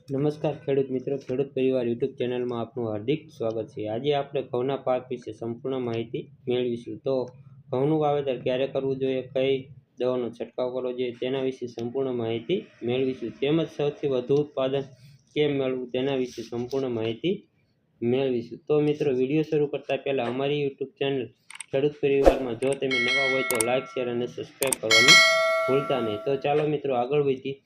નમસ્કાર ખેડૂત મિત્રો, ખેડૂત પરિવાર યુટ્યુબ ચેનલમાં આપનું હાર્દિક સ્વાગત છે। આજે આપણે ઘઉંના પાક વિશે સંપૂર્ણ માહિતી મેળવીશું। તો ઘઉંનું વાવેતર ક્યારે કરવું જોઈએ, કઈ દવાનો છંટકાવ કરવો જોઈએ તેના વિશે સંપૂર્ણ માહિતી મેળવીશું। તેમજ સૌથી વધુ ઉત્પાદન કેમ મેળવવું તેના વિશે સંપૂર્ણ માહિતી મેળવીશું। તો મિત્રો, વિડીયો શરૂ કરતા પહેલાં અમારી યુટ્યુબ ચેનલ ખેડૂત પરિવારમાં જો તમે નવા હોય તો લાઇક, શેર અને સબસ્ક્રાઈબ કરવાનું ભૂલતા નહીં। તો ચાલો મિત્રો આગળ વધીએ।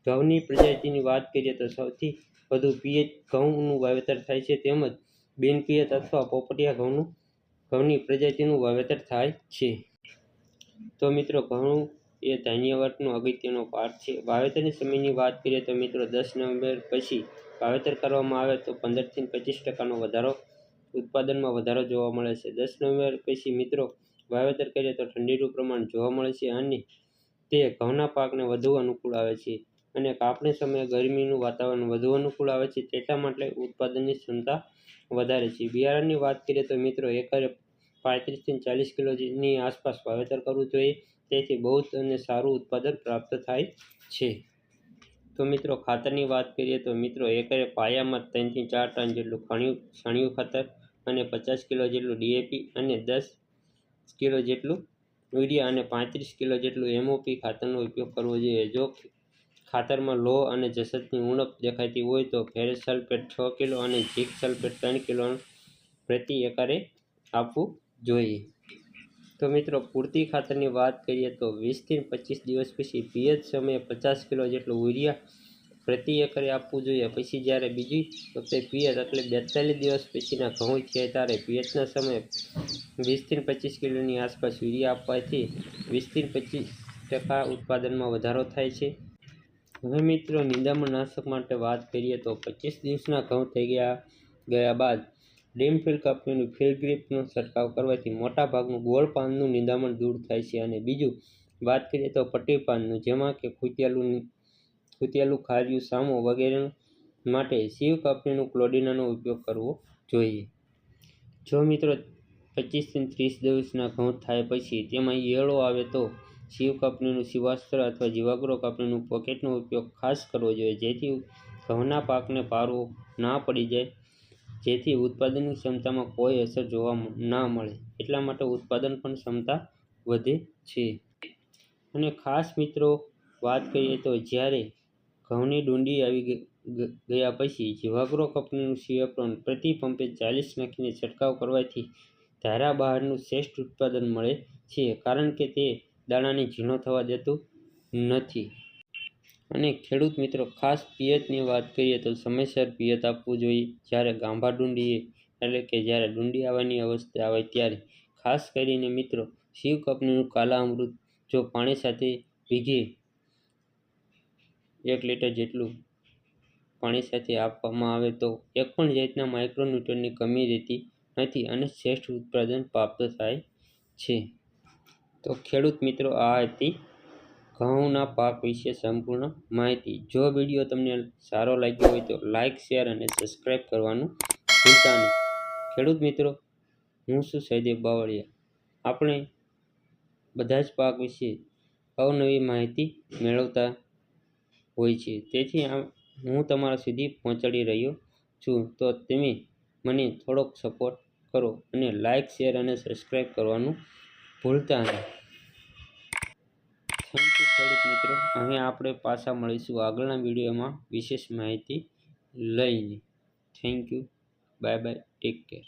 ઘઉંની પ્રજાતિની વાત કરીએ તો સૌથી વધુ પિયત ઘઉંનું વાવેતર થાય છે, તેમજ બિનપિયત અથવા પોપટિયા ઘઉંની પ્રજાતિનું વાવેતર થાય છે। તો મિત્રો, ઘઉં એ ધાન્ય વર્ગનો અગત્યનો પાક છે। વાવેતરની સમયની વાત કરીએ તો મિત્રો 10 નવેમ્બર પછી વાવેતર કરવામાં આવે તો 15 થી 25% વધારો ઉત્પાદનમાં વધારો જોવા મળે છે। 10 નવેમ્બર પછી મિત્રો વાવેતર કરીએ તો ઠંડીનું પ્રમાણ જોવા મળે છે અને તે ઘઉંના પાકને વધુ અનુકૂળ આવે છે અને કાપણી સમયે ગરમીનું વાતાવરણ વધુ અનુકૂળ આવે છે, તેટલા માટે ઉત્પાદનની ક્ષમતા વધારે છે। બિયારણની વાત કરીએ તો મિત્રો એકરે 35 થી 40 કિલોની આસપાસ વાવેતર કરવું જોઈએ, તેથી બહુ અને સારું ઉત્પાદન પ્રાપ્ત થાય છે। તો મિત્રો, ખાતરની વાત કરીએ તો મિત્રો એકરે પાયામાં 3 થી 4 ટન જેટલું છાણિયું ખાતર અને 50 કિલો જેટલું ડીએપી અને 10 કિલો જેટલું યુરિયા અને 35 કિલો જેટલું એમઓપી ખાતરનો ઉપયોગ કરવો જોઈએ। જો ખાતરમાં લોહ અને જસતની ઉણપ દેખાતી હોય તો ફેરસ સલ્ફેટ 6 કિલો અને ઝીંક સલ્ફેટ 3 કિલો પ્રતિ એકરે આપવું જોઈએ। તો મિત્રો, પૂરતી ખાતરની વાત કરીએ તો 20 થી 25 દિવસ પછી પિયત સમયે 50 કિલો જેટલું યુરિયા પ્રતિ એકરે આપવું જોઈએ। પછી જ્યારે બીજી વખતે પિયત એટલે 42 દિવસ પછીના ઘઉં થાય ત્યારે પિયતના સમયે 20 થી 25 કિલોની આસપાસ યુરિયા આપવાથી 20 થી 25% ઉત્પાદનમાં વધારો થાય છે। હવે મિત્રો, નિંદામણ નાશક માટે વાત કરીએ તો 25 દિવસના ઘઉં થઈ ગયા બાદ ડીમફિલ કંપનીનું ફિલગ્રીપનો છંટકાવ કરવાથી મોટા ભાગનું ગોળ પાનનું નિંદામણ દૂર થાય છે અને બીજું વાત કરીએ તો પટ્ટી પાનનું, જેમાં કે ખૂંતિયાલું, ખારિયું, સામો વગેરે માટે શિવ કંપનીનું ક્લોડિનાનો ઉપયોગ કરવો જોઈએ। જો મિત્રો 25 થી 30 દિવસના ઘઉં થાય પછી તેમાં ઈયળો આવે તો શિવ કંપનીનું શિવાસ્ત્ર અથવા જીવાગ્રો કંપનીનું પોકેટનો ઉપયોગ ખાસ કરવો જોઈએ, જેથી ઘઉંના પાકને પારવો ના પડી જાય, જેથી ઉત્પાદનની ક્ષમતામાં કોઈ અસર જોવા ના મળે, એટલા માટે ઉત્પાદન પણ ક્ષમતા વધે છે। અને ખાસ મિત્રો વાત કરીએ તો જ્યારે ઘઉંની ડુંડી આવી ગયા પછી જીવાગ્રો કંપનીનું શિવપ્રોન પ્રતિ પંપે 40 નાખીને છંટકાવ કરવાથી ધારા બહારનું શ્રેષ્ઠ ઉત્પાદન મળે છે, કારણ કે તે દાણાને ઝીણો થવા દેતું નથી। અને ખેડૂત મિત્રો, ખાસ પિયતની વાત કરીએ તો સમયસર પિયત આપવું જોઈએ। જ્યારે ગાભા ડુંડી એટલે કે જ્યારે ડુંડી આવવાની અવસ્થા આવે ત્યારે ખાસ કરીને મિત્રો શિવ કંપનીનું કાલા અમૃત જો પાણી સાથે વીઘે 1 લીટર જેટલું પાણી સાથે આપવામાં આવે તો એક પણ જાતના માઇક્રોન્યુટ્રન્ટની કમી રહેતી નથી અને શ્રેષ્ઠ ઉત્પાદન પ્રાપ્ત થાય છે। તો ખેડૂત મિત્રો, આ હતી ઘઉંના પાક વિશે સંપૂર્ણ માહિતી। જો વિડીયો તમને સારો લાગ્યો હોય તો લાઇક, શેર અને સબસ્ક્રાઈબ કરવાનું ભૂલતા નહીં। ખેડૂત મિત્રો, હું છું સહદેવ બાવળિયા। આપણે બધા જ પાક વિશે અવનવી માહિતી મેળવતા હોય છે, તેથી હું તમારા સુધી પહોંચાડી રહ્યો છું। તો તમે મને થોડોક સપોર્ટ કરો અને લાઇક, શેર અને સબસ્ક્રાઈબ કરવાનું ભૂલતા નહીં। થેન્ક યુ ખેડૂત મિત્રો। હવે આપણે પાછા મળીશું આગળના વિડીયોમાં વિશેષ માહિતી લઈને। Thank you, bye bye, take care.